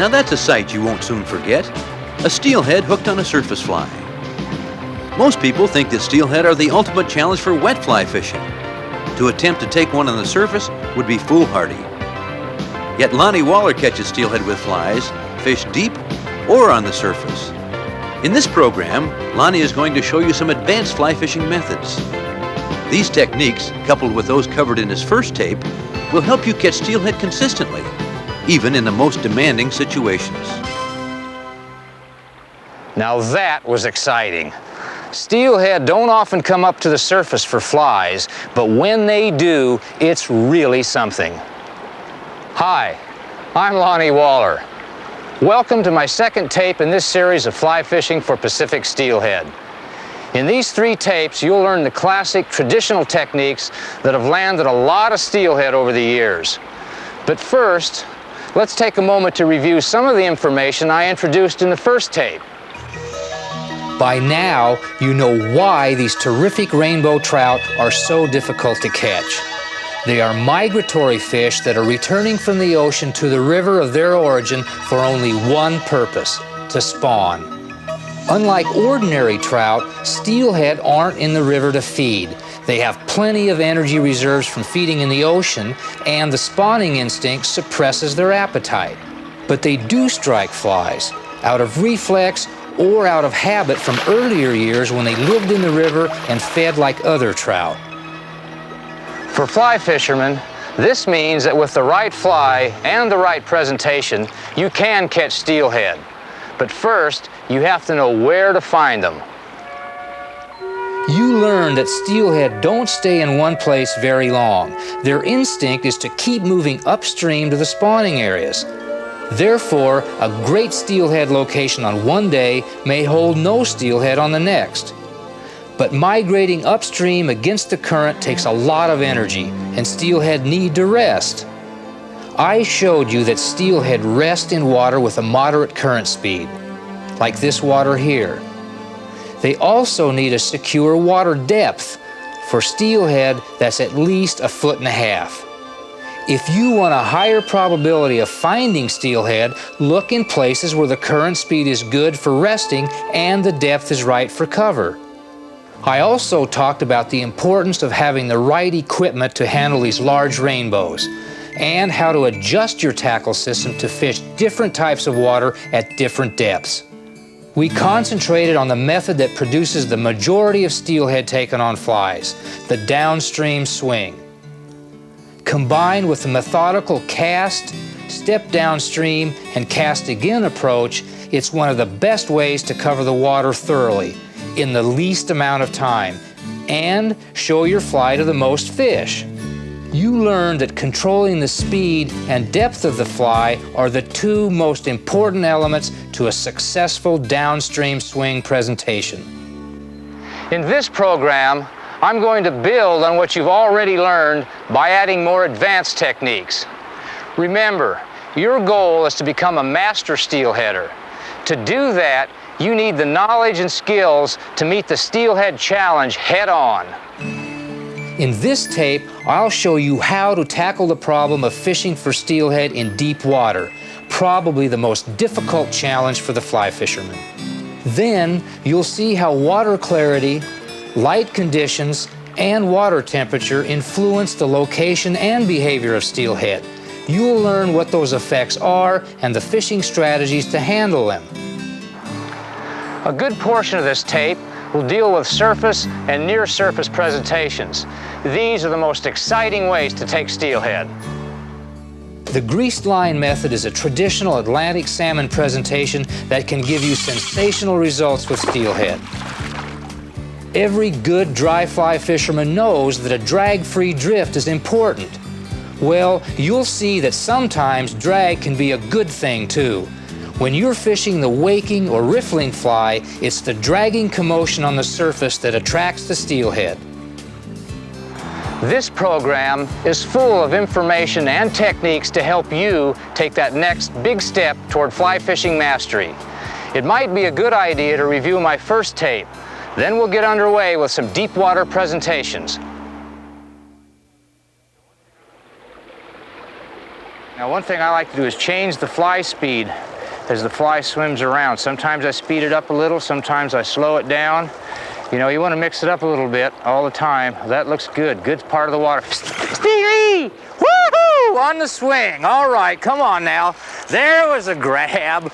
Now that's a sight you won't soon forget. A steelhead hooked on a surface fly. Most people think that steelhead are the ultimate challenge for wet fly fishing. To attempt to take one on the surface would be foolhardy. Yet Lani Waller catches steelhead with flies, fish deep or on the surface. In this program, Lani is going to show you some advanced fly fishing methods. These techniques, coupled with those covered in his first tape, will help you catch steelhead consistently, even in the most demanding situations. Now that was exciting. Steelhead don't often come up to the surface for flies, but when they do, it's really something. Hi, I'm Lani Waller. Welcome to my second tape in this series of fly fishing for Pacific Steelhead. In these 3 tapes, you'll learn the classic traditional techniques that have landed a lot of steelhead over the years. But first, let's take a moment to review some of the information I introduced in the first tape. By now, you know why these terrific rainbow trout are so difficult to catch. They are migratory fish that are returning from the ocean to the river of their origin for only one purpose: to spawn. Unlike ordinary trout, steelhead aren't in the river to feed. They have plenty of energy reserves from feeding in the ocean, and the spawning instinct suppresses their appetite. But they do strike flies, out of reflex or out of habit from earlier years when they lived in the river and fed like other trout. For fly fishermen, this means that with the right fly and the right presentation, you can catch steelhead. But first, you have to know where to find them. You learn that steelhead don't stay in one place very long. Their instinct is to keep moving upstream to the spawning areas. Therefore, a great steelhead location on one day may hold no steelhead on the next. But migrating upstream against the current takes a lot of energy, and steelhead need to rest. I showed you that steelhead rest in water with a moderate current speed, like this water here. They also need a secure water depth. For steelhead, that's at least 1.5 feet. If you want a higher probability of finding steelhead, look in places where the current speed is good for resting and the depth is right for cover. I also talked about the importance of having the right equipment to handle these large rainbows, and how to adjust your tackle system to fish different types of water at different depths. We concentrated on the method that produces the majority of steelhead taken on flies, the downstream swing. Combined with the methodical cast, step downstream, and cast again approach, it's one of the best ways to cover the water thoroughly, in the least amount of time, and show your fly to the most fish. You learned that controlling the speed and depth of the fly are the 2 most important elements to a successful downstream swing presentation. In this program, I'm going to build on what you've already learned by adding more advanced techniques. Remember, your goal is to become a master steelheader. To do that, you need the knowledge and skills to meet the steelhead challenge head-on. In this tape, I'll show you how to tackle the problem of fishing for steelhead in deep water, probably the most difficult challenge for the fly fisherman. Then, you'll see how water clarity, light conditions, and water temperature influence the location and behavior of steelhead. You'll learn what those effects are and the fishing strategies to handle them. A good portion of this tape will deal with surface and near-surface presentations. These are the most exciting ways to take steelhead. The greased line method is a traditional Atlantic salmon presentation that can give you sensational results with steelhead. Every good dry fly fisherman knows that a drag-free drift is important. Well, you'll see that sometimes drag can be a good thing too. When you're fishing the waking or riffling fly, it's the dragging commotion on the surface that attracts the steelhead. This program is full of information and techniques to help you take that next big step toward fly fishing mastery. It might be a good idea to review my first tape. Then we'll get underway with some deep water presentations. Now, one thing I like to do is change the fly speed as the fly swims around. Sometimes I speed it up a little, sometimes I slow it down. You know, you want to mix it up a little bit all the time. That looks good. Good part of the water. Stevie! Woohoo! On the swing. All right, come on now. There was a grab.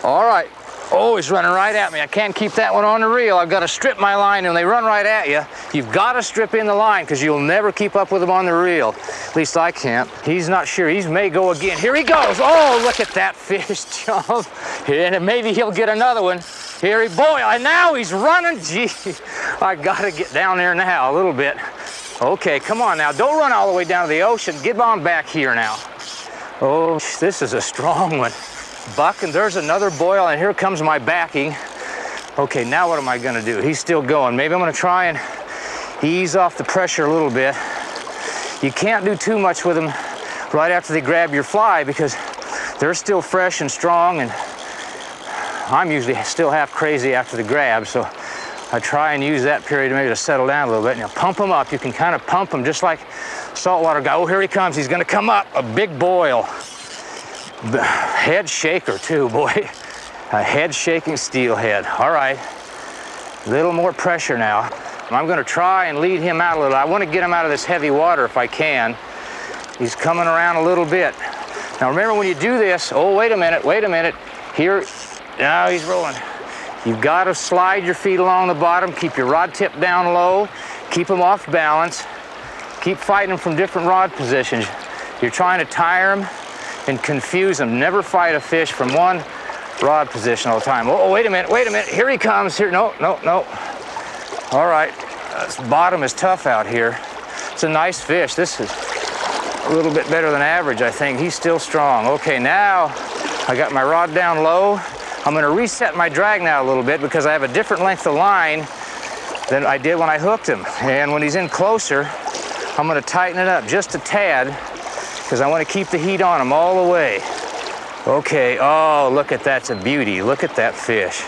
All right. Oh, he's running right at me. I can't keep that one on the reel. I've got to strip my line, and they run right at you. You've got to strip in the line because you'll never keep up with them on the reel. At least I can't. He's not sure. He may go again. Here he goes. Oh, look at that fish jump. And maybe he'll get another one. Here he, boy, and now he's running. Gee, I got to get down there now a little bit. Okay, come on now. Don't run all the way down to the ocean. Get on back here now. Oh, this is a strong one. Buck, and there's another boil, and here comes my backing. Okay, now what am I gonna do? He's still going. Maybe I'm gonna try and ease off the pressure a little bit. You can't do too much with them right after they grab your fly because they're still fresh and strong, and I'm usually still half crazy after the grab, so I try and use that period maybe to settle down a little bit. Now pump them up. You can kind of pump them just like saltwater guy. Oh, here he comes. He's gonna come up. A big boil. The head shaker too, boy. A head shaking steelhead. All right, a little more pressure now. I'm gonna try and lead him out a little. I wanna get him out of this heavy water if I can. He's coming around a little bit. Now remember when you do this, oh, wait a minute. Here, now he's rolling. You've gotta slide your feet along the bottom, keep your rod tip down low, keep him off balance, keep fighting him from different rod positions. You're trying to tire him and confuse them. Never fight a fish from one rod position all the time. Oh, wait a minute. Here he comes. Here, no. All right, this bottom is tough out here. It's a nice fish. This is a little bit better than average, I think. He's still strong. Okay, now I got my rod down low. I'm gonna reset my drag now a little bit because I have a different length of line than I did when I hooked him. And when he's in closer, I'm gonna tighten it up just a tad because I want to keep the heat on him all the way. Okay, oh, look at that, it's a beauty. Look at that fish.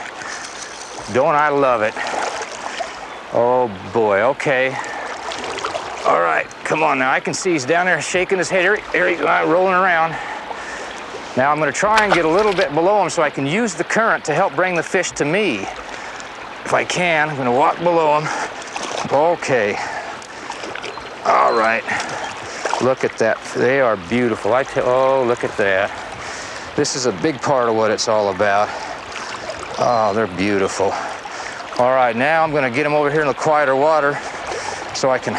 Don't I love it? Oh boy, okay. All right, come on now. I can see he's down there shaking his head. Here he rolling around. Now I'm gonna try and get a little bit below him so I can use the current to help bring the fish to me. If I can, I'm gonna walk below him. Okay. All right. Look at that, they are beautiful. Oh, look at that. This is a big part of what it's all about. Oh, they're beautiful. All right, now I'm gonna get them over here in the quieter water so I can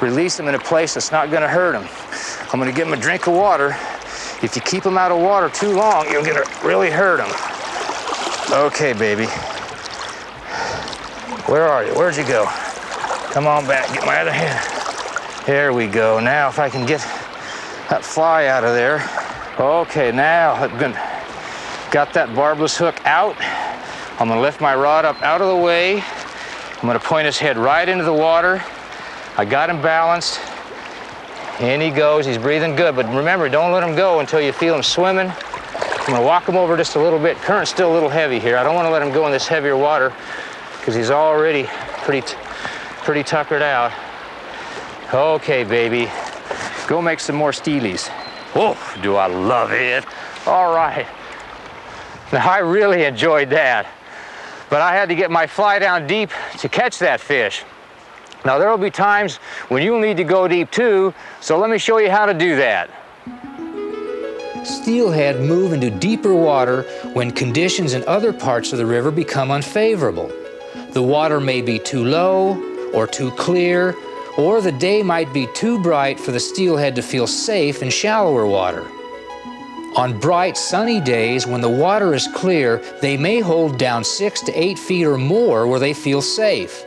release them in a place that's not gonna hurt them. I'm gonna give them a drink of water. If you keep them out of water too long, you're gonna really hurt them. Okay, baby. Where are you? Where'd you go? Come on back, get my other hand. There we go. Now if I can get that fly out of there. Okay, now I've got that barbless hook out. I'm gonna lift my rod up out of the way. I'm gonna point his head right into the water. I got him balanced. In he goes, he's breathing good, but remember, don't let him go until you feel him swimming. I'm gonna walk him over just a little bit. Current's still a little heavy here. I don't wanna let him go in this heavier water because he's already pretty tuckered out. Okay, baby, go make some more steelies. Oh, do I love it. All right. Now, I really enjoyed that, but I had to get my fly down deep to catch that fish. Now, there will be times when you'll need to go deep too, so let me show you how to do that. Steelhead move into deeper water when conditions in other parts of the river become unfavorable. The water may be too low or too clear, or the day might be too bright for the steelhead to feel safe in shallower water. On bright, sunny days when the water is clear, they may hold down 6 to 8 feet or more where they feel safe.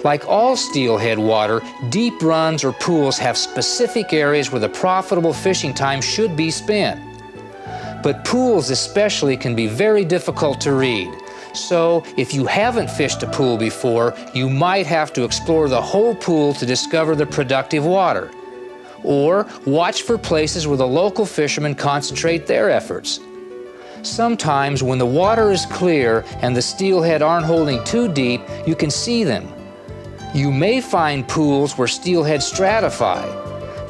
Like all steelhead water, deep runs or pools have specific areas where the profitable fishing time should be spent. But pools especially can be very difficult to read. So, if you haven't fished a pool before, you might have to explore the whole pool to discover the productive water. Or watch for places where the local fishermen concentrate their efforts. Sometimes when the water is clear and the steelhead aren't holding too deep, you can see them. You may find pools where steelhead stratify,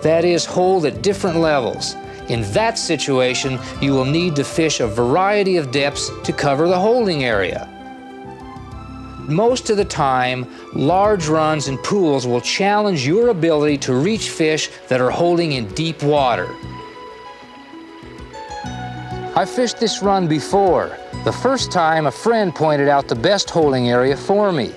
that is, hold at different levels. In that situation, you will need to fish a variety of depths to cover the holding area. Most of the time, large runs and pools will challenge your ability to reach fish that are holding in deep water. I fished this run before. The first time, a friend pointed out the best holding area for me.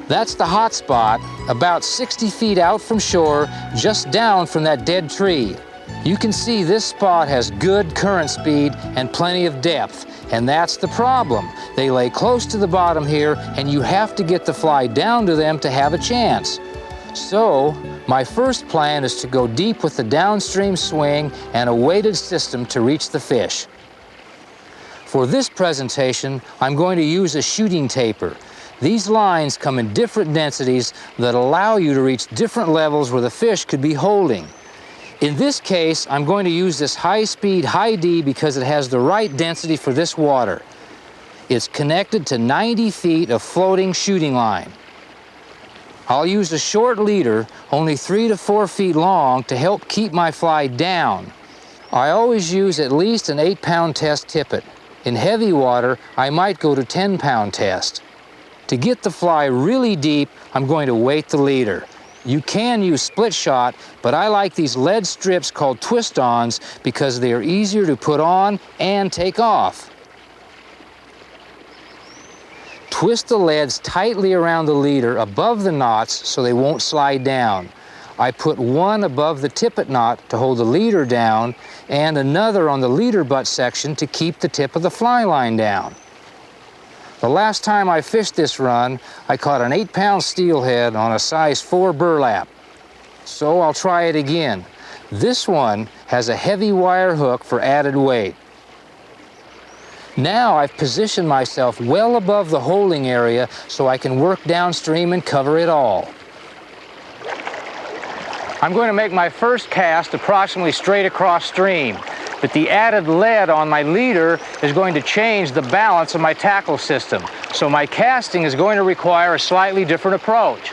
That's the hot spot, about 60 feet out from shore, just down from that dead tree. You can see this spot has good current speed and plenty of depth, and that's the problem. They lay close to the bottom here, and you have to get the fly down to them to have a chance. So, my first plan is to go deep with the downstream swing and a weighted system to reach the fish. For this presentation, I'm going to use a shooting taper. These lines come in different densities that allow you to reach different levels where the fish could be holding. In this case, I'm going to use this high-speed, high-D because it has the right density for this water. It's connected to 90 feet of floating shooting line. I'll use a short leader, only 3 to 4 feet long, to help keep my fly down. I always use at least an 8-pound test tippet. In heavy water, I might go to 10-pound test. To get the fly really deep, I'm going to weight the leader. You can use split shot, but I like these lead strips called twist-ons because they are easier to put on and take off. Twist the leads tightly around the leader above the knots so they won't slide down. I put one above the tippet knot to hold the leader down and another on the leader butt section to keep the tip of the fly line down. The last time I fished this run, I caught an 8-pound steelhead on a size 4 burlap. So I'll try it again. This one has a heavy wire hook for added weight. Now I've positioned myself well above the holding area so I can work downstream and cover it all. I'm going to make my first cast approximately straight across stream, but the added lead on my leader is going to change the balance of my tackle system, so my casting is going to require a slightly different approach.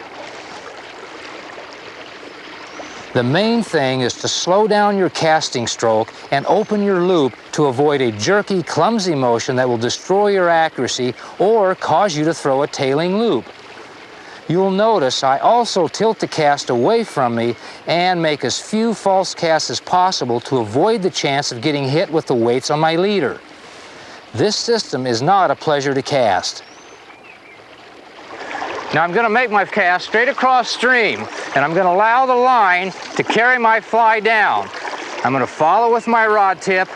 The main thing is to slow down your casting stroke and open your loop to avoid a jerky, clumsy motion that will destroy your accuracy or cause you to throw a tailing loop. You'll notice I also tilt the cast away from me and make as few false casts as possible to avoid the chance of getting hit with the weights on my leader. This system is not a pleasure to cast. Now I'm going to make my cast straight across stream, and I'm going to allow the line to carry my fly down. I'm going to follow with my rod tip,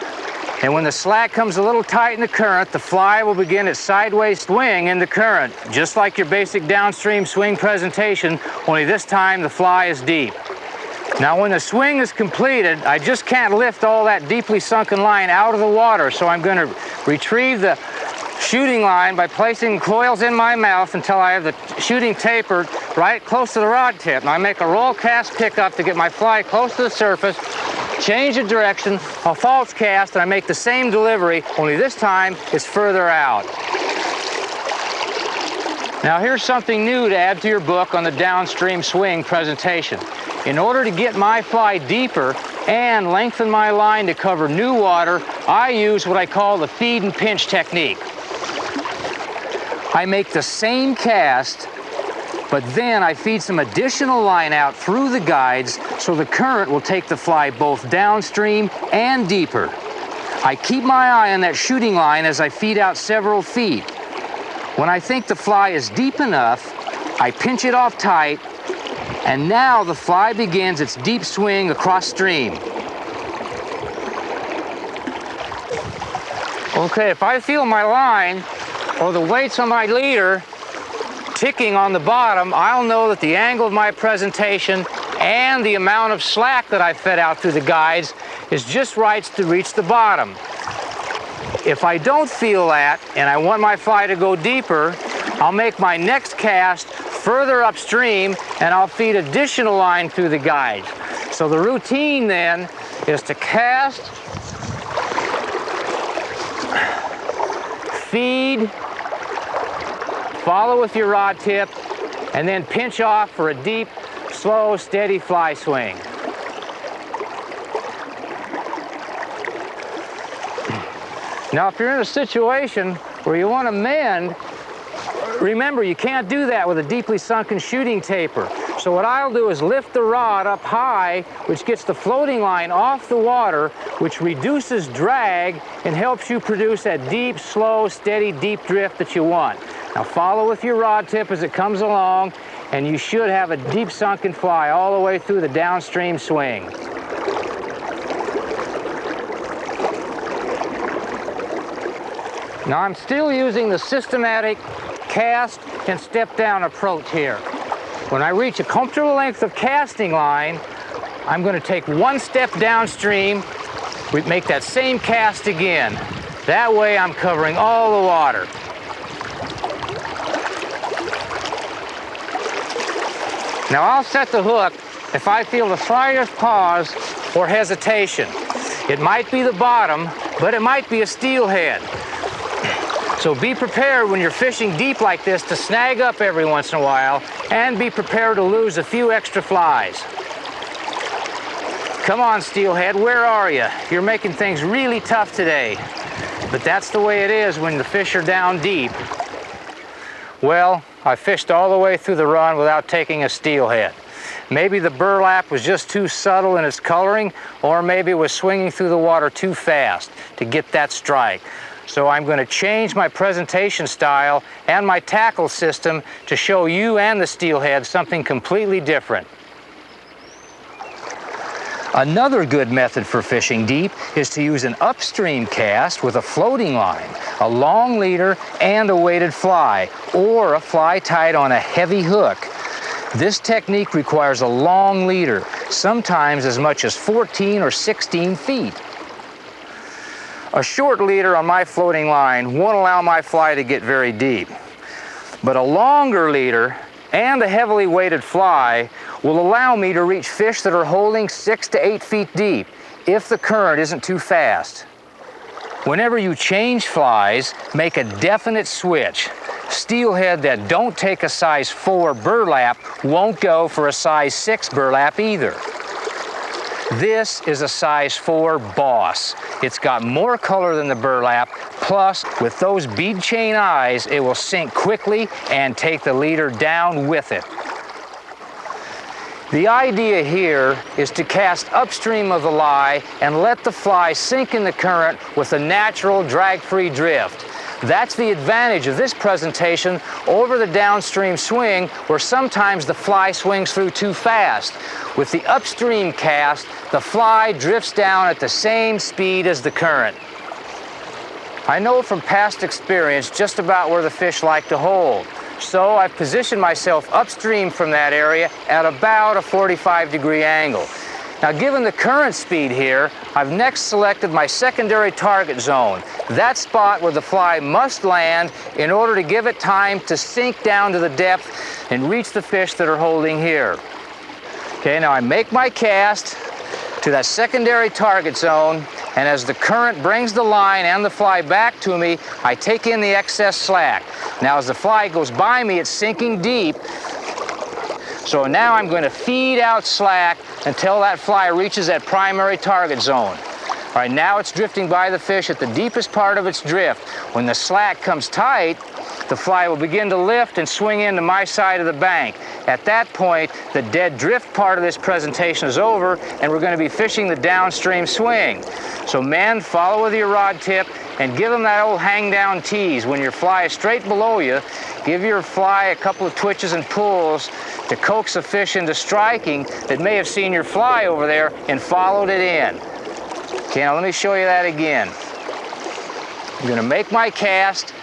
and when the slack comes a little tight in the current, the fly will begin its sideways swing in the current, just like your basic downstream swing presentation, only this time the fly is deep. Now when the swing is completed, I just can't lift all that deeply sunken line out of the water, so I'm going to retrieve the shooting line by placing coils in my mouth until I have the shooting tapered right close to the rod tip. Now I make a roll cast pickup to get my fly close to the surface, change the direction, a false cast, and I make the same delivery, only this time it's further out. Now here's something new to add to your book on the downstream swing presentation. In order to get my fly deeper and lengthen my line to cover new water, I use what I call the feed and pinch technique. I make the same cast, but then I feed some additional line out through the guides so the current will take the fly both downstream and deeper. I keep my eye on that shooting line as I feed out several feet. When I think the fly is deep enough, I pinch it off tight, and now the fly begins its deep swing across stream. Okay, if I feel my line or the weights on my leader ticking on the bottom, I'll know that the angle of my presentation and the amount of slack that I fed out through the guides is just right to reach the bottom. If I don't feel that and I want my fly to go deeper, I'll make my next cast further upstream and I'll feed additional line through the guides. So the routine then is to cast, feed, follow with your rod tip, and then pinch off for a deep, slow, steady fly swing. Now, if you're in a situation where you want to mend, remember, you can't do that with a deeply sunken shooting taper. So what I'll do is lift the rod up high, which gets the floating line off the water, which reduces drag and helps you produce that deep, slow, steady, deep drift that you want. Now follow with your rod tip as it comes along, and you should have a deep sunken fly all the way through the downstream swing. Now I'm still using the systematic cast and step down approach here. When I reach a comfortable length of casting line, I'm going to take one step downstream, we make that same cast again. That way I'm covering all the water. Now I'll set the hook if I feel the slightest pause or hesitation. It might be the bottom, but it might be a steelhead. So be prepared when you're fishing deep like this to snag up every once in a while, and be prepared to lose a few extra flies. Come on, steelhead, where are you? You're making things really tough today. But that's the way it is when the fish are down deep. Well, I fished all the way through the run without taking a steelhead. Maybe the burlap was just too subtle in its coloring, or maybe it was swinging through the water too fast to get that strike. So I'm going to change my presentation style and my tackle system to show you and the steelhead something completely different. Another good method for fishing deep is to use an upstream cast with a floating line, a long leader, and a weighted fly, or a fly tied on a heavy hook. This technique requires a long leader, sometimes as much as 14 or 16 feet. A short leader on my floating line won't allow my fly to get very deep, but a longer leader and a heavily weighted fly will allow me to reach fish that are holding 6 to 8 feet deep if the current isn't too fast. Whenever you change flies, make a definite switch. Steelhead that don't take a size 4 burlap won't go for a size 6 burlap either. This is a size 4 boss. It's got more color than the burlap, plus with those bead chain eyes, it will sink quickly and take the leader down with it. The idea here is to cast upstream of the lie and let the fly sink in the current with a natural drag-free drift. That's the advantage of this presentation over the downstream swing, where sometimes the fly swings through too fast. With the upstream cast, the fly drifts down at the same speed as the current. I know from past experience just about where the fish like to hold. So I've positioned myself upstream from that area at about a 45-degree angle. Now, given the current speed here, I've next selected my secondary target zone, that spot where the fly must land in order to give it time to sink down to the depth and reach the fish that are holding here. Okay, now I make my cast to that secondary target zone, and as the current brings the line and the fly back to me, I take in the excess slack. Now, as the fly goes by me, it's sinking deep. So now I'm going to feed out slack until that fly reaches that primary target zone. All right, now it's drifting by the fish at the deepest part of its drift. When the slack comes tight, the fly will begin to lift and swing into my side of the bank. At that point, the dead drift part of this presentation is over, and we're going to be fishing the downstream swing. So men, follow with your rod tip and give them that old hang down tease. When your fly is straight below you, give your fly a couple of twitches and pulls to coax a fish into striking that may have seen your fly over there and followed it in. Okay, now let me show you that again. I'm going to make my cast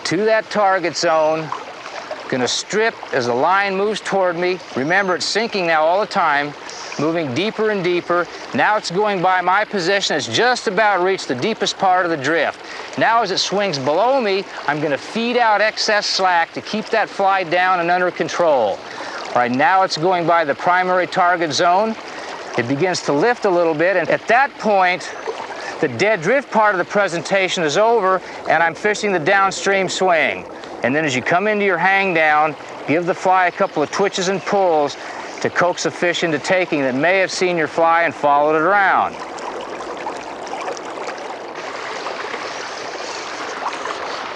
to that target zone. Going to strip as the line moves toward me. Remember, it's sinking now all the time, moving deeper and deeper. Now it's going by my position. It's just about reached the deepest part of the drift. Now as it swings below me, I'm going to feed out excess slack to keep that fly down and under control. All right, now it's going by the primary target zone. It begins to lift a little bit, and at that point, the dead drift part of the presentation is over, and I'm fishing the downstream swing. And then as you come into your hang down, give the fly a couple of twitches and pulls to coax a fish into taking that may have seen your fly and followed it around.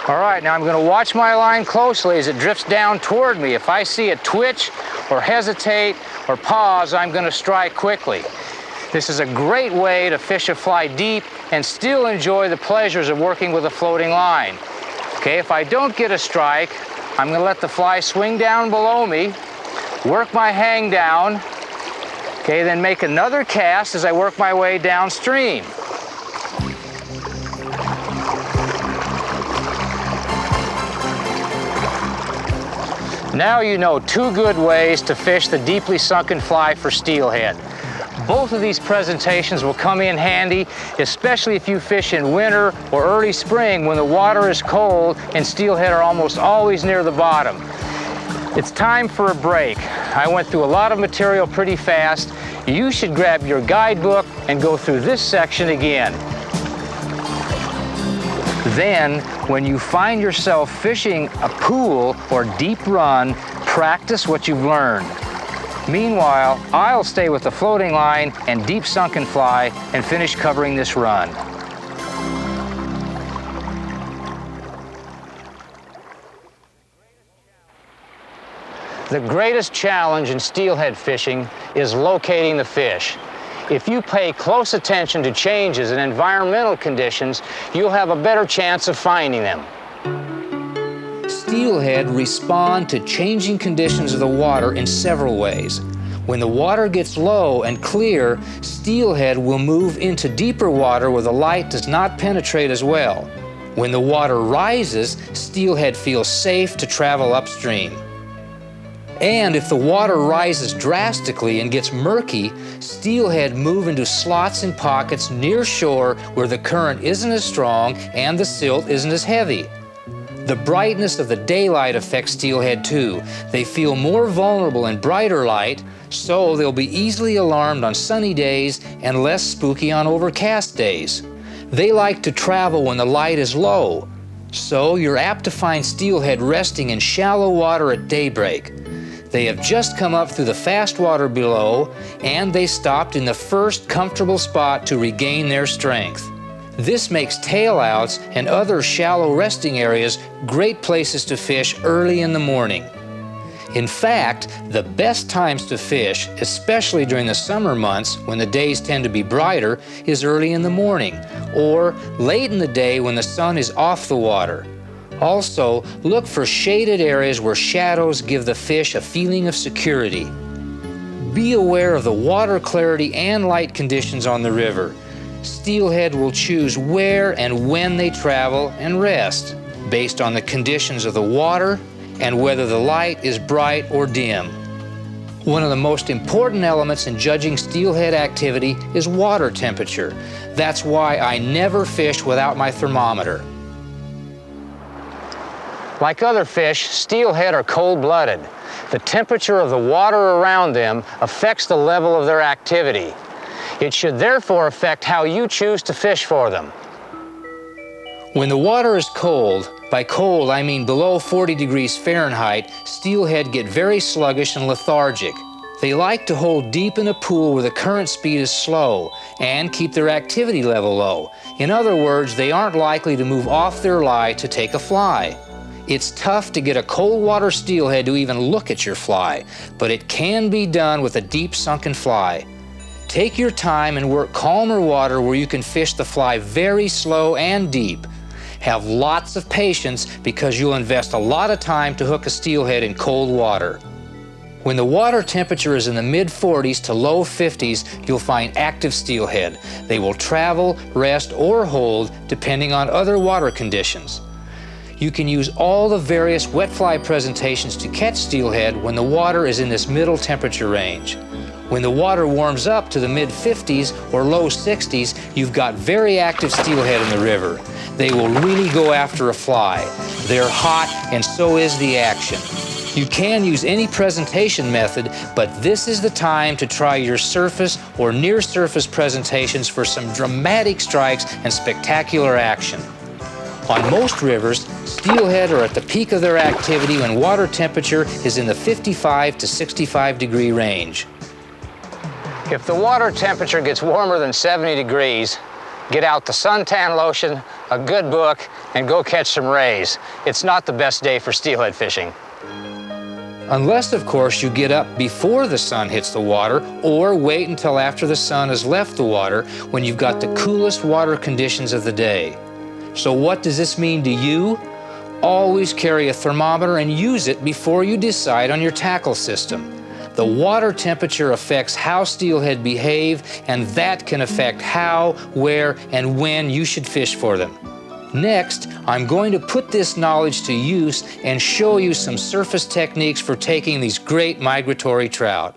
All right, now I'm going to watch my line closely as it drifts down toward me. If I see it twitch or hesitate or pause, I'm going to strike quickly. This is a great way to fish a fly deep and still enjoy the pleasures of working with a floating line. Okay, if I don't get a strike, I'm going to let the fly swing down below me, work my hang down, okay, then make another cast as I work my way downstream. Now you know two good ways to fish the deeply sunken fly for steelhead. Both of these presentations will come in handy, especially if you fish in winter or early spring when the water is cold and steelhead are almost always near the bottom. It's time for a break. I went through a lot of material pretty fast. You should grab your guidebook and go through this section again. Then, when you find yourself fishing a pool or deep run, practice what you've learned. Meanwhile, I'll stay with the floating line and deep sunken fly and finish covering this run. The greatest challenge in steelhead fishing is locating the fish. If you pay close attention to changes in environmental conditions, you'll have a better chance of finding them. Steelhead respond to changing conditions of the water in several ways. When the water gets low and clear, steelhead will move into deeper water where the light does not penetrate as well. When the water rises, steelhead feels safe to travel upstream. And if the water rises drastically and gets murky, steelhead move into slots and pockets near shore where the current isn't as strong and the silt isn't as heavy. The brightness of the daylight affects steelhead too. They feel more vulnerable in brighter light, so they'll be easily alarmed on sunny days and less spooky on overcast days. They like to travel when the light is low, so you're apt to find steelhead resting in shallow water at daybreak. They have just come up through the fast water below, and they stopped in the first comfortable spot to regain their strength. This makes tailouts and other shallow resting areas great places to fish early in the morning. In fact, the best times to fish, especially during the summer months when the days tend to be brighter, is early in the morning or late in the day when the sun is off the water. Also, look for shaded areas where shadows give the fish a feeling of security. Be aware of the water clarity and light conditions on the river. Steelhead will choose where and when they travel and rest, based on the conditions of the water and whether the light is bright or dim. One of the most important elements in judging steelhead activity is water temperature. That's why I never fish without my thermometer. Like other fish, steelhead are cold-blooded. The temperature of the water around them affects the level of their activity. It should therefore affect how you choose to fish for them. When the water is cold, by cold I mean below 40 degrees Fahrenheit, steelhead get very sluggish and lethargic. They like to hold deep in a pool where the current speed is slow and keep their activity level low. In other words, they aren't likely to move off their lie to take a fly. It's tough to get a cold water steelhead to even look at your fly, but it can be done with a deep sunken fly. Take your time and work calmer water where you can fish the fly very slow and deep. Have lots of patience because you'll invest a lot of time to hook a steelhead in cold water. When the water temperature is in the mid-40s to low 50s, you'll find active steelhead. They will travel, rest, or hold depending on other water conditions. You can use all the various wet fly presentations to catch steelhead when the water is in this middle temperature range. When the water warms up to the mid-50s or low 60s, you've got very active steelhead in the river. They will really go after a fly. They're hot, and so is the action. You can use any presentation method, but this is the time to try your surface or near-surface presentations for some dramatic strikes and spectacular action. On most rivers, steelhead are at the peak of their activity when water temperature is in the 55 to 65 degree range. If the water temperature gets warmer than 70 degrees, get out the suntan lotion, a good book, and go catch some rays. It's not the best day for steelhead fishing. Unless, of course, you get up before the sun hits the water or wait until after the sun has left the water when you've got the coolest water conditions of the day. So what does this mean to you? Always carry a thermometer and use it before you decide on your tackle system. The water temperature affects how steelhead behave, and that can affect how, where, and when you should fish for them. Next, I'm going to put this knowledge to use and show you some surface techniques for taking these great migratory trout.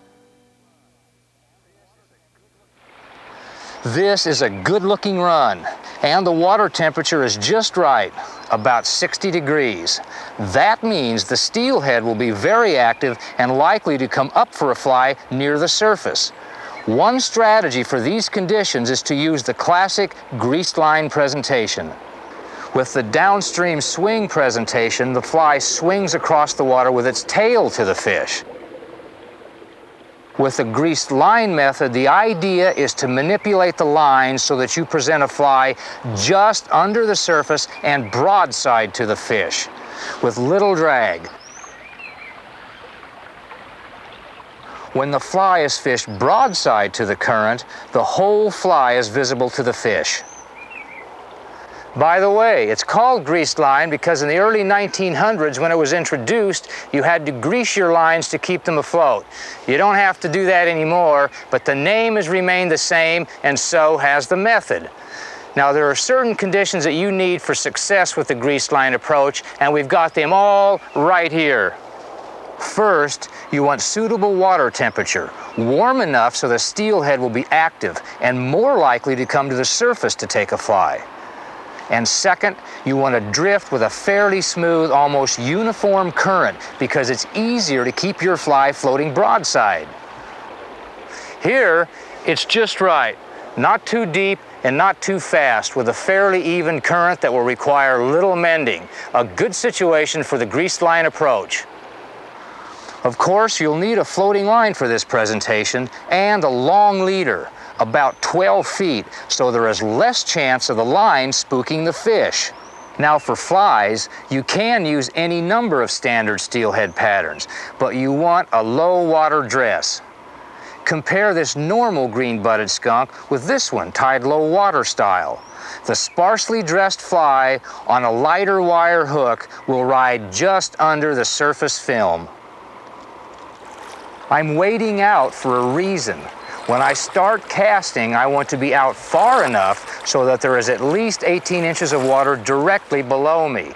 This is a good-looking run, and the water temperature is just right, about 60 degrees. That means the steelhead will be very active and likely to come up for a fly near the surface. One strategy for these conditions is to use the classic greased line presentation. With the downstream swing presentation, the fly swings across the water with its tail to the fish. With the greased line method, the idea is to manipulate the line so that you present a fly just under the surface and broadside to the fish, with little drag. When the fly is fished broadside to the current, the whole fly is visible to the fish. By the way, it's called greased line because in the early 1900s, when it was introduced, you had to grease your lines to keep them afloat. You don't have to do that anymore, but the name has remained the same, and so has the method. Now, there are certain conditions that you need for success with the greased line approach, and we've got them all right here. First, you want suitable water temperature, warm enough so the steelhead will be active and more likely to come to the surface to take a fly. And second, you want to drift with a fairly smooth, almost uniform current because it's easier to keep your fly floating broadside. Here, it's just right, not too deep and not too fast, with a fairly even current that will require little mending. A good situation for the greased line approach. Of course, you'll need a floating line for this presentation and a long leader, about 12 feet, so there is less chance of the line spooking the fish. Now for flies, you can use any number of standard steelhead patterns, but you want a low water dress. Compare this normal green-butted skunk with this one, tied low water style. The sparsely dressed fly on a lighter wire hook will ride just under the surface film. I'm wading out for a reason. When I start casting, I want to be out far enough so that there is at least 18 inches of water directly below me.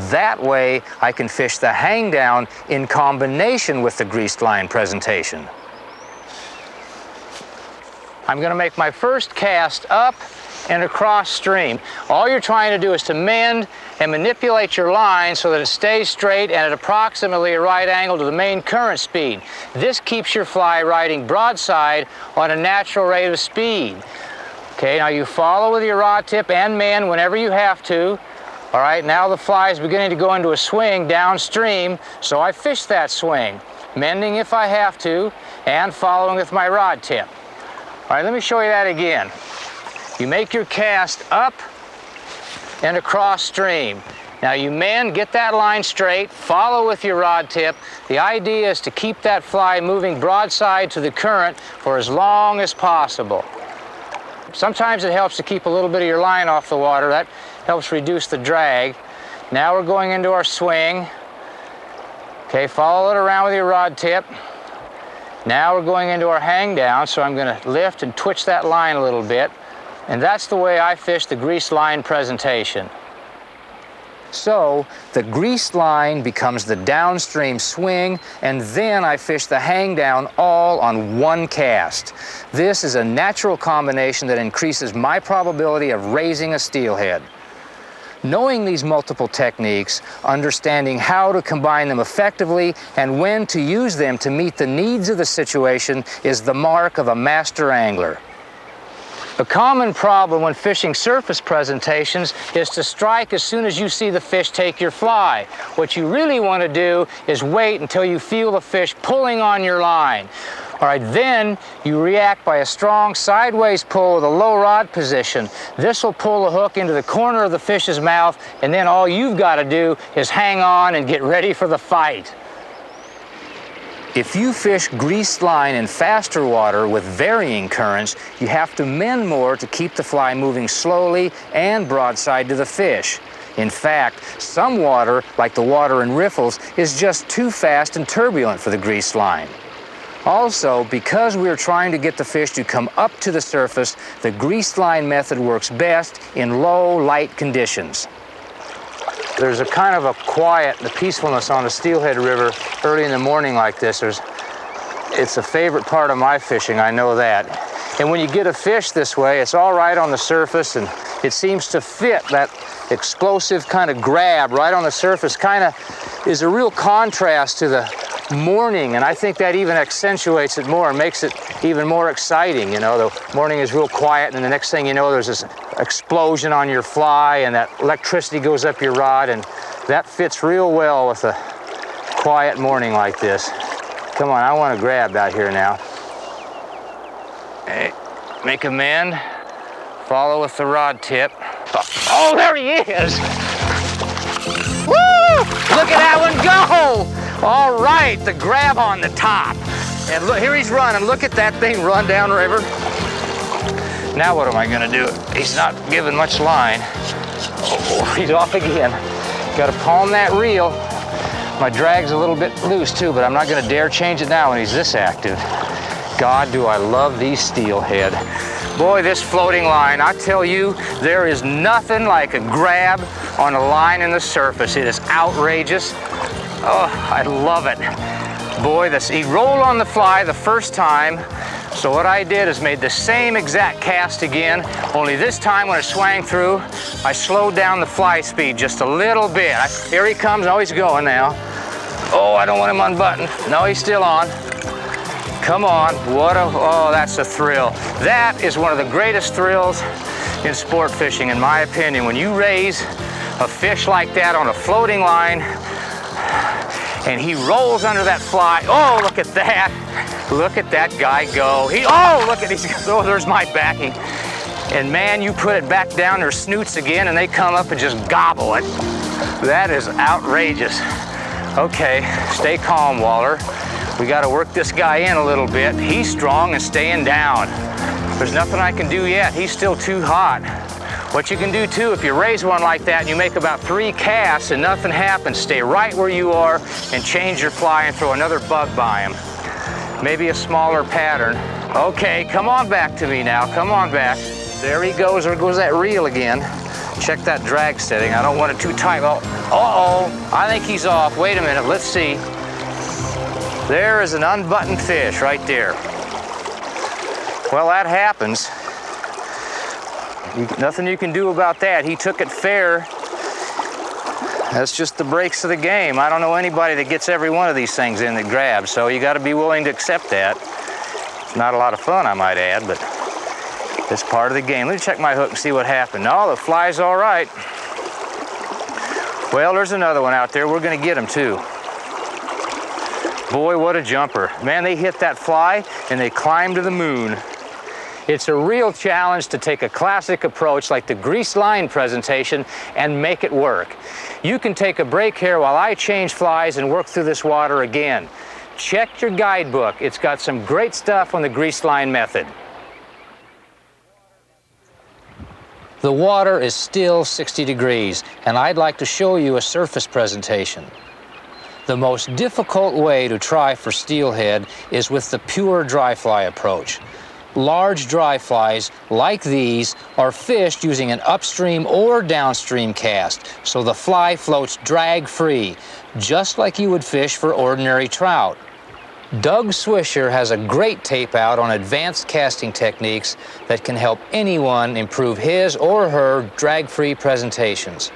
That way, I can fish the hang down in combination with the greased line presentation. I'm going to make my first cast up and across stream. All you're trying to do is to mend and manipulate your line so that it stays straight and at approximately a right angle to the main current speed. This keeps your fly riding broadside on a natural rate of speed. Okay, now you follow with your rod tip and mend whenever you have to. All right, now the fly is beginning to go into a swing downstream, so I fish that swing, mending if I have to, and following with my rod tip. All right, let me show you that again. You make your cast up and across stream. Now you mend, get that line straight, follow with your rod tip. The idea is to keep that fly moving broadside to the current for as long as possible. Sometimes it helps to keep a little bit of your line off the water. That helps reduce the drag. Now we're going into our swing. Okay, follow it around with your rod tip. Now we're going into our hang down, so I'm going to lift and twitch that line a little bit. And that's the way I fish the greased line presentation. So the greased line becomes the downstream swing, and then I fish the hang down all on one cast. This is a natural combination that increases my probability of raising a steelhead. Knowing these multiple techniques, understanding how to combine them effectively and when to use them to meet the needs of the situation is the mark of a master angler. A common problem when fishing surface presentations is to strike as soon as you see the fish take your fly. What you really want to do is wait until you feel the fish pulling on your line. All right, then you react by a strong sideways pull with a low rod position. This will pull the hook into the corner of the fish's mouth, and then all you've got to do is hang on and get ready for the fight. If you fish greased line in faster water with varying currents, you have to mend more to keep the fly moving slowly and broadside to the fish. In fact, some water, like the water in riffles, is just too fast and turbulent for the greased line. Also, because we're trying to get the fish to come up to the surface, the greased line method works best in low, light conditions. There's a kind of a quiet, the peacefulness on the Steelhead River early in the morning like this. It's a favorite part of my fishing, I know that. And when you get a fish this way, it's all right on the surface, and it seems to fit that explosive kind of grab right on the surface. Kind of is a real contrast to the morning, and I think that even accentuates it more and makes it even more exciting. You know, the morning is real quiet, and then the next thing you know, there's this explosion on your fly, and that electricity goes up your rod, and that fits real well with a quiet morning like this. Come on, I want to grab out here now. Hey, make a mend, follow with the rod tip. Oh, there he is! Woo! Look at that one go! All right, the grab on the top. And look, here he's running. Look at that thing run downriver. Now what am I gonna do? He's not giving much line. Oh, he's off again. Gotta palm that reel. My drag's a little bit loose too, but I'm not gonna dare change it now when he's this active. God, do I love these steelhead. Boy, this floating line, I tell you, there is nothing like a grab on a line in the surface. It is outrageous. Oh, I love it. Boy, he rolled on the fly the first time, so what I did is made the same exact cast again, only this time when it swang through, I slowed down the fly speed just a little bit. Here he comes, oh, he's going now. Oh, I don't want him unbuttoned. No, he's still on. Come on, oh, that's a thrill. That is one of the greatest thrills in sport fishing, in my opinion. When you raise a fish like that on a floating line, and he rolls under that fly. Oh, look at that. Look at that guy go. Oh, look at these. Oh, there's my backing. And man, you put it back down their snoots again and they come up and just gobble it. That is outrageous. Okay, stay calm, Waller. We got to work this guy in a little bit. He's strong and staying down. There's nothing I can do yet. He's still too hot. What you can do too, if you raise one like that and you make about 3 casts and nothing happens, stay right where you are and change your fly and throw another bug by him. Maybe a smaller pattern. Okay, come on back to me now, come on back. There he goes, there goes that reel again. Check that drag setting, I don't want it too tight. Oh, uh-oh, I think he's off. Wait a minute, let's see. There is an unbuttoned fish right there. Well, that happens. Nothing you can do about that. He took it fair. That's just the breaks of the game. I don't know anybody that gets every one of these things in that grabs, so you got to be willing to accept that. It's not a lot of fun, I might add, but it's part of the game. Let me check my hook and see what happened. No, the fly's all right. Well, there's another one out there. We're going to get him too. Boy, what a jumper. Man, they hit that fly and they climbed to the moon. It's a real challenge to take a classic approach like the greased line presentation and make it work. You can take a break here while I change flies and work through this water again. Check your guidebook. It's got some great stuff on the greased line method. The water is still 60 degrees, and I'd like to show you a surface presentation. The most difficult way to try for steelhead is with the pure dry fly approach. Large dry flies, like these, are fished using an upstream or downstream cast, so the fly floats drag-free, just like you would fish for ordinary trout. Doug Swisher has a great tape out on advanced casting techniques that can help anyone improve his or her drag-free presentations.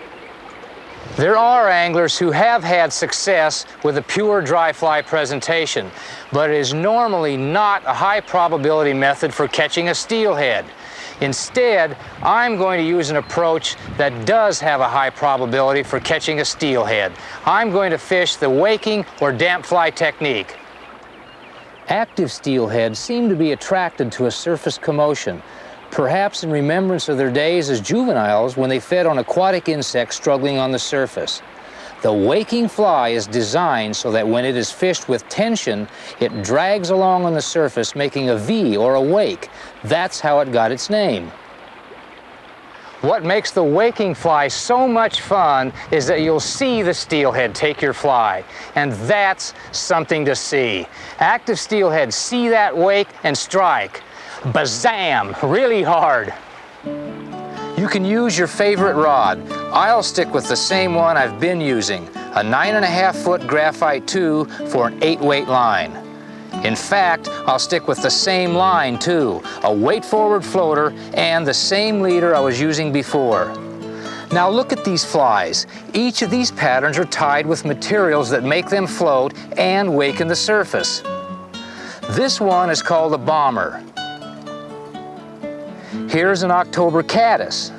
There are anglers who have had success with a pure dry fly presentation, but it is normally not a high probability method for catching a steelhead. Instead, I'm going to use an approach that does have a high probability for catching a steelhead. I'm going to fish the waking or damp fly technique. Active steelhead seem to be attracted to a surface commotion, perhaps in remembrance of their days as juveniles when they fed on aquatic insects struggling on the surface. The waking fly is designed so that when it is fished with tension, it drags along on the surface, making a V or a wake. That's how it got its name. What makes the waking fly so much fun is that you'll see the steelhead take your fly, and that's something to see. Active steelhead see that wake and strike. Bazam! Really hard. You can use your favorite rod. I'll stick with the same one I've been using, a 9.5-foot graphite 2 for an 8-weight line. In fact, I'll stick with the same line too, a weight-forward floater and the same leader I was using before. Now look at these flies. Each of these patterns are tied with materials that make them float and waken the surface. This one is called a bomber. Here's an October caddis.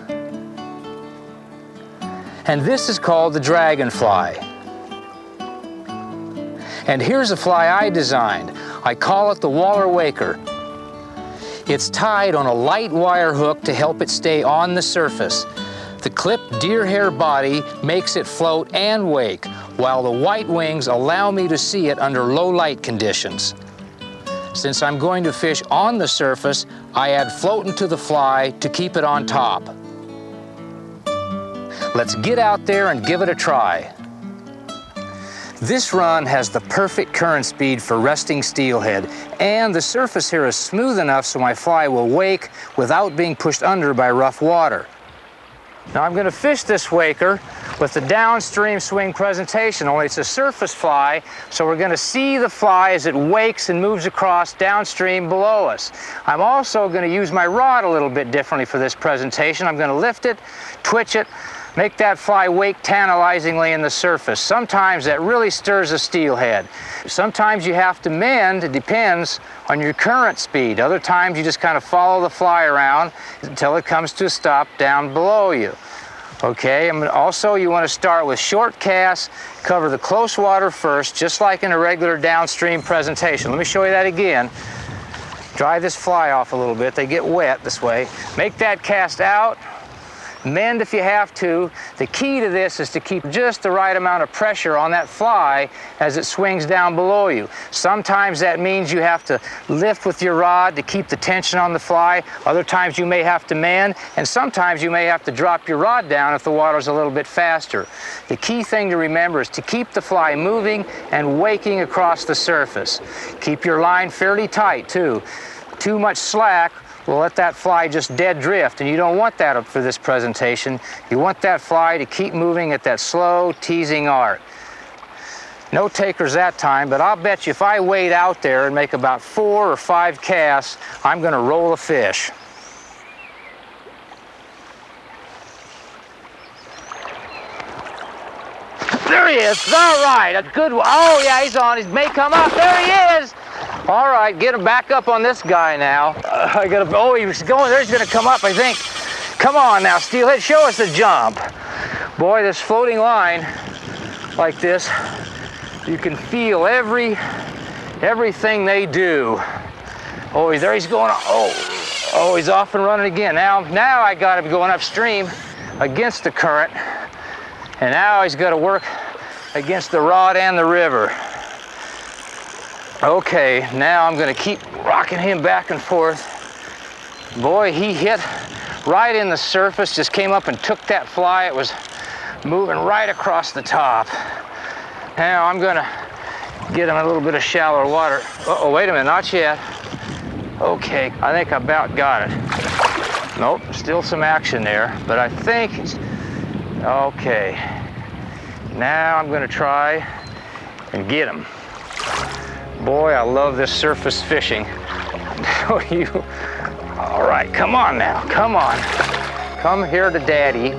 And this is called the dragonfly. And here's a fly I designed. I call it the Waller Waker. It's tied on a light wire hook to help it stay on the surface. The clipped deer hair body makes it float and wake, while the white wings allow me to see it under low light conditions. Since I'm going to fish on the surface, I add floating to the fly to keep it on top. Let's get out there and give it a try. This run has the perfect current speed for resting steelhead, and the surface here is smooth enough so my fly will wake without being pushed under by rough water. Now I'm going to fish this waker with the Downstream Swing presentation, only it's a surface fly, so we're going to see the fly as it wakes and moves across downstream below us. I'm also going to use my rod a little bit differently for this presentation. I'm going to lift it, twitch it, make that fly wake tantalizingly in the surface. Sometimes that really stirs a steelhead. Sometimes you have to mend, it depends on your current speed. Other times you just kind of follow the fly around until it comes to a stop down below you. Okay, and also you want to start with short casts, cover the close water first, just like in a regular downstream presentation. Let me show you that again. Dry this fly off a little bit, they get wet this way. Make that cast out. Mend if you have to. The key to this is to keep just the right amount of pressure on that fly as it swings down below you. Sometimes that means you have to lift with your rod to keep the tension on the fly. Other times you may have to mend, and sometimes you may have to drop your rod down if the water's a little bit faster. The key thing to remember is to keep the fly moving and waking across the surface. Keep your line fairly tight too. Too much slack will let that fly just dead drift, and you don't want that for this presentation. You want that fly to keep moving at that slow, teasing arc. No takers that time, but I'll bet you if I wade out there and make about 4 or 5 casts, I'm going to roll a fish. There he is. All right, a good one. Oh yeah, he's on. He may come up. There he is. All right, get him back up on this guy now. Oh, he was going there. He's going to come up, I think. Come on now, steelhead, show us the jump. Boy, this floating line like this, you can feel everything they do. Oh, there he's going. Oh, he's off and running again. Now I got him going upstream against the current, and now he's got to work against the rod and the river. Okay, now I'm going to keep rocking him back and forth. Boy, he hit right in the surface, just came up and took that fly. It was moving right across the top. Now I'm going to get him a little bit of shallower water. Uh-oh, wait a minute, not yet. Okay, I think I about got it. Nope, still some action there, but I think, okay. Now I'm going to try and get him. Boy, I love this surface fishing. All right, come on now, come on. Come here to Daddy.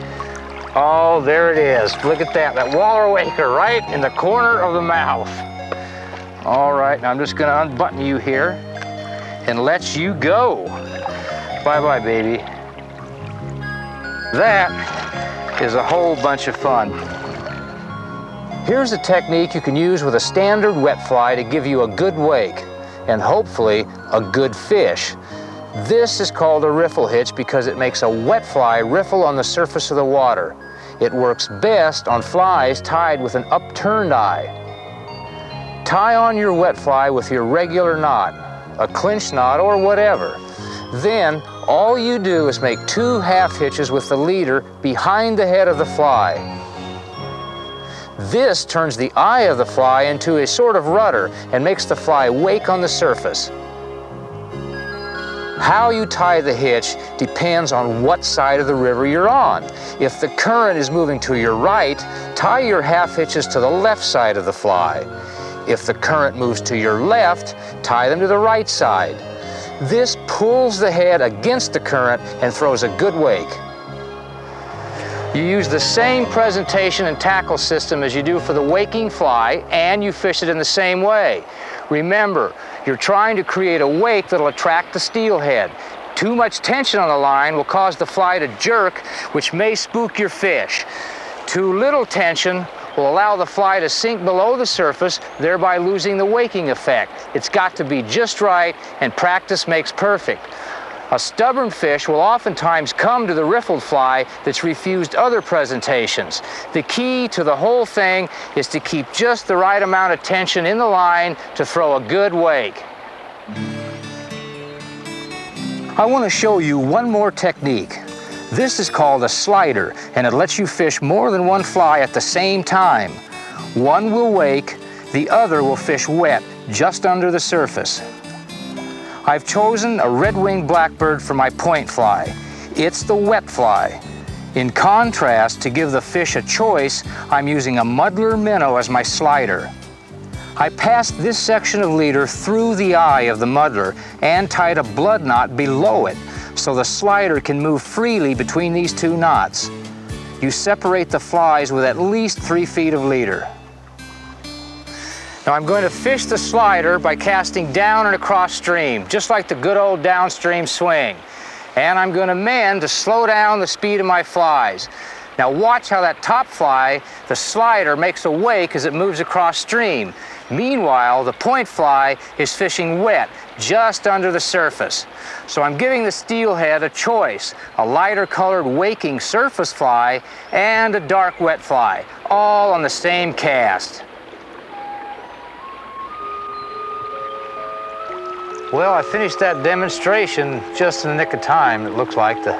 Oh, there it is. Look at that Waller Waker right in the corner of the mouth. All right, now I'm just gonna unbutton you here and let you go. Bye-bye, baby. That is a whole bunch of fun. Here's a technique you can use with a standard wet fly to give you a good wake and hopefully a good fish. This is called a riffle hitch because it makes a wet fly riffle on the surface of the water. It works best on flies tied with an upturned eye. Tie on your wet fly with your regular knot, a clinch knot or whatever. Then all you do is make 2 half hitches with the leader behind the head of the fly. This turns the eye of the fly into a sort of rudder and makes the fly wake on the surface. How you tie the hitch depends on what side of the river you're on. If the current is moving to your right, tie your half hitches to the left side of the fly. If the current moves to your left, tie them to the right side. This pulls the head against the current and throws a good wake. You use the same presentation and tackle system as you do for the waking fly, and you fish it in the same way. Remember, you're trying to create a wake that'll attract the steelhead. Too much tension on the line will cause the fly to jerk, which may spook your fish. Too little tension will allow the fly to sink below the surface, thereby losing the waking effect. It's got to be just right, and practice makes perfect. A stubborn fish will oftentimes come to the riffled fly that's refused other presentations. The key to the whole thing is to keep just the right amount of tension in the line to throw a good wake. I want to show you one more technique. This is called a slider, and it lets you fish more than one fly at the same time. One will wake, the other will fish wet, just under the surface. I've chosen a red-winged blackbird for my point fly. It's the wet fly. In contrast, to give the fish a choice, I'm using a muddler minnow as my slider. I passed this section of leader through the eye of the muddler and tied a blood knot below it, so the slider can move freely between these 2 knots. You separate the flies with at least 3 feet of leader. Now I'm going to fish the slider by casting down and across stream, just like the good old downstream swing. And I'm going to mend to slow down the speed of my flies. Now watch how that top fly, the slider, makes a wake as it moves across stream. Meanwhile, the point fly is fishing wet, just under the surface. So I'm giving the steelhead a choice, a lighter colored waking surface fly and a dark wet fly, all on the same cast. Well, I finished that demonstration just in the nick of time. It looks like the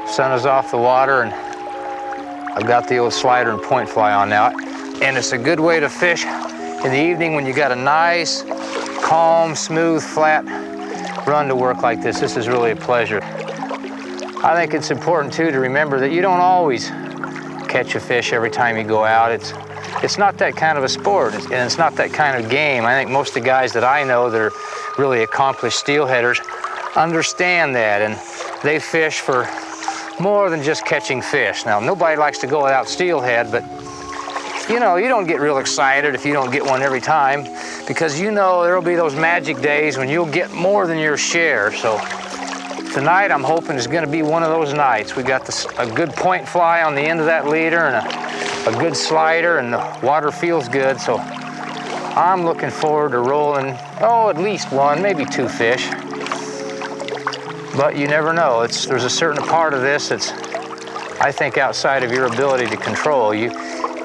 sun is off the water and I've got the old slider and point fly on now. And it's a good way to fish in the evening when you got a nice, calm, smooth, flat run to work like this. This is really a pleasure. I think it's important too to remember that you don't always catch a fish every time you go out. It's not that kind of a sport, and it's not that kind of game. I think most of the guys that I know that are really accomplished steelheaders understand that, and they fish for more than just catching fish. Now, nobody likes to go without steelhead, but you know, you don't get real excited if you don't get one every time, because you know there'll be those magic days when you'll get more than your share. So tonight I'm hoping is going to be one of those nights. We got a good point fly on the end of that leader and a good slider, and the water feels good. So I'm looking forward to rolling, at least 1, maybe 2 fish. But you never know. There's a certain part of this that's, I think, outside of your ability to control. You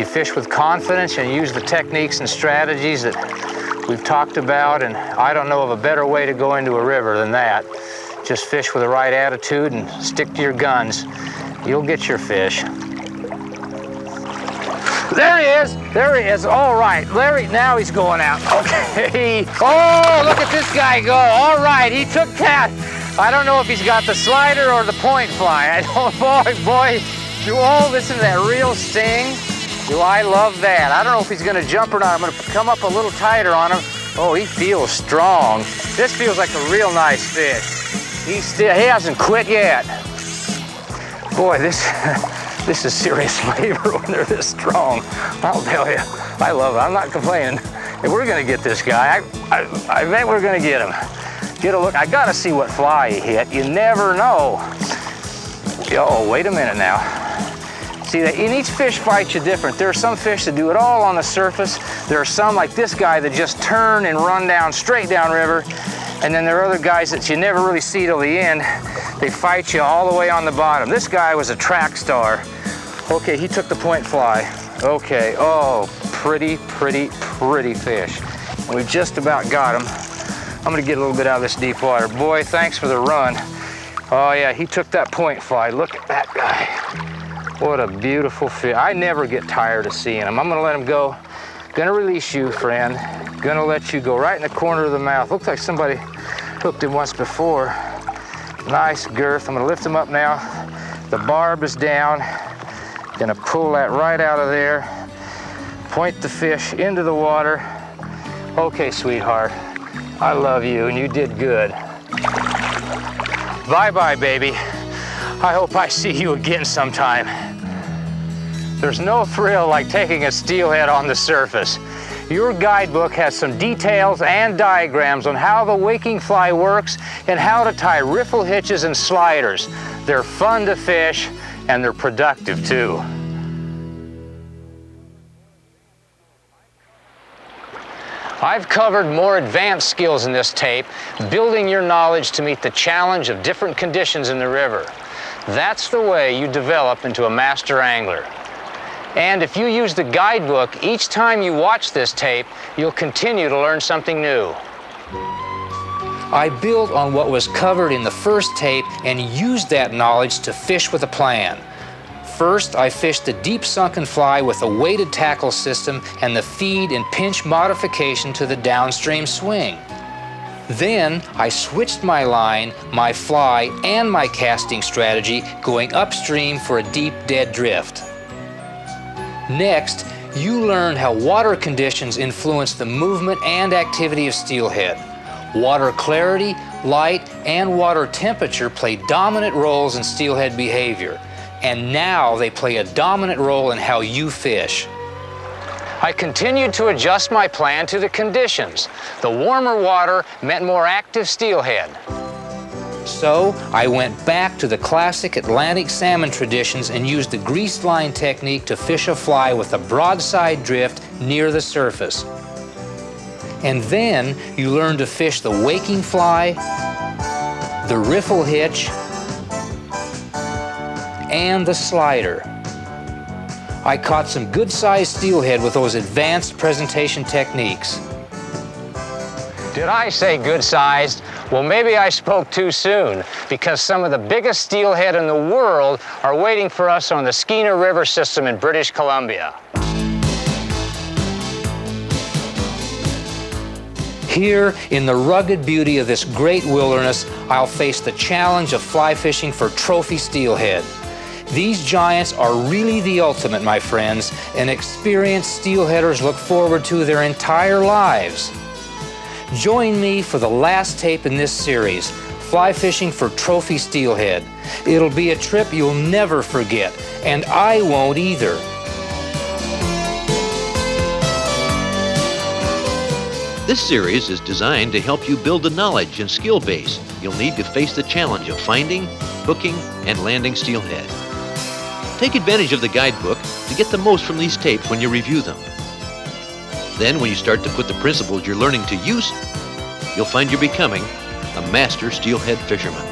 fish with confidence and use the techniques and strategies that we've talked about, and I don't know of a better way to go into a river than that. Just fish with the right attitude and stick to your guns. You'll get your fish. There he is, there he is. All right, Larry, now he's going out. Okay. Oh, look at this guy go. All right, he took that. I don't know if he's got the slider or the point fly. I don't, boy, listen to that real sting. Do I love that. I don't know if he's gonna jump or not. I'm gonna come up a little tighter on him. Oh, he feels strong. This feels like a real nice fish. He hasn't quit yet. Boy, this is serious labor when they're this strong. I'll tell you, I love it. I'm not complaining. We're gonna get this guy. I bet we're gonna get him. Get a look. I gotta see what fly he hit. You never know. Oh, wait a minute now. See, and each fish fights you different. There are some fish that do it all on the surface. There are some like this guy that just turn and run down, straight down river. And then there are other guys that you never really see till the end. They fight you all the way on the bottom. This guy was a track star. Okay, he took the point fly. Okay, oh, pretty, pretty, pretty fish. And we just about got him. I'm gonna get a little bit out of this deep water. Boy, thanks for the run. Oh yeah, he took that point fly. Look at that guy. What a beautiful fish. I never get tired of seeing him. I'm gonna let him go. Gonna release you, friend. Gonna let you go right in the corner of the mouth. Looks like somebody hooked him once before. Nice girth. I'm gonna lift him up now. The barb is down. Gonna pull that right out of there. Point the fish into the water. Okay, sweetheart. I love you and you did good. Bye-bye, baby. I hope I see you again sometime. There's no thrill like taking a steelhead on the surface. Your guidebook has some details and diagrams on how the waking fly works and how to tie riffle hitches and sliders. They're fun to fish and they're productive too. I've covered more advanced skills in this tape, building your knowledge to meet the challenge of different conditions in the river. That's the way you develop into a master angler. And if you use the guidebook each time you watch this tape, you'll continue to learn something new. I built on what was covered in the first tape and used that knowledge to fish with a plan. First, I fished the deep sunken fly with a weighted tackle system and the feed and pinch modification to the downstream swing. Then, I switched my line, my fly, and my casting strategy, going upstream for a deep dead drift. Next, you learn how water conditions influence the movement and activity of steelhead. Water clarity, light, and water temperature play dominant roles in steelhead behavior. And now they play a dominant role in how you fish. I continued to adjust my plan to the conditions. The warmer water meant more active steelhead. So I went back to the classic Atlantic salmon traditions and used the greased line technique to fish a fly with a broadside drift near the surface. And then you learn to fish the waking fly, the riffle hitch, and the slider. I caught some good-sized steelhead with those advanced presentation techniques. Did I say good-sized? Well, maybe I spoke too soon, because some of the biggest steelhead in the world are waiting for us on the Skeena River system in British Columbia. Here, in the rugged beauty of this great wilderness, I'll face the challenge of fly fishing for trophy steelhead. These giants are really the ultimate, my friends, and experienced steelheaders look forward to their entire lives. Join me for the last tape in this series, Fly Fishing for Trophy Steelhead. It'll be a trip you'll never forget, and I won't either. This series is designed to help you build the knowledge and skill base you'll need to face the challenge of finding, hooking, and landing steelhead. Take advantage of the guidebook to get the most from these tapes when you review them. Then, when you start to put the principles you're learning to use, you'll find you're becoming a master steelhead fisherman.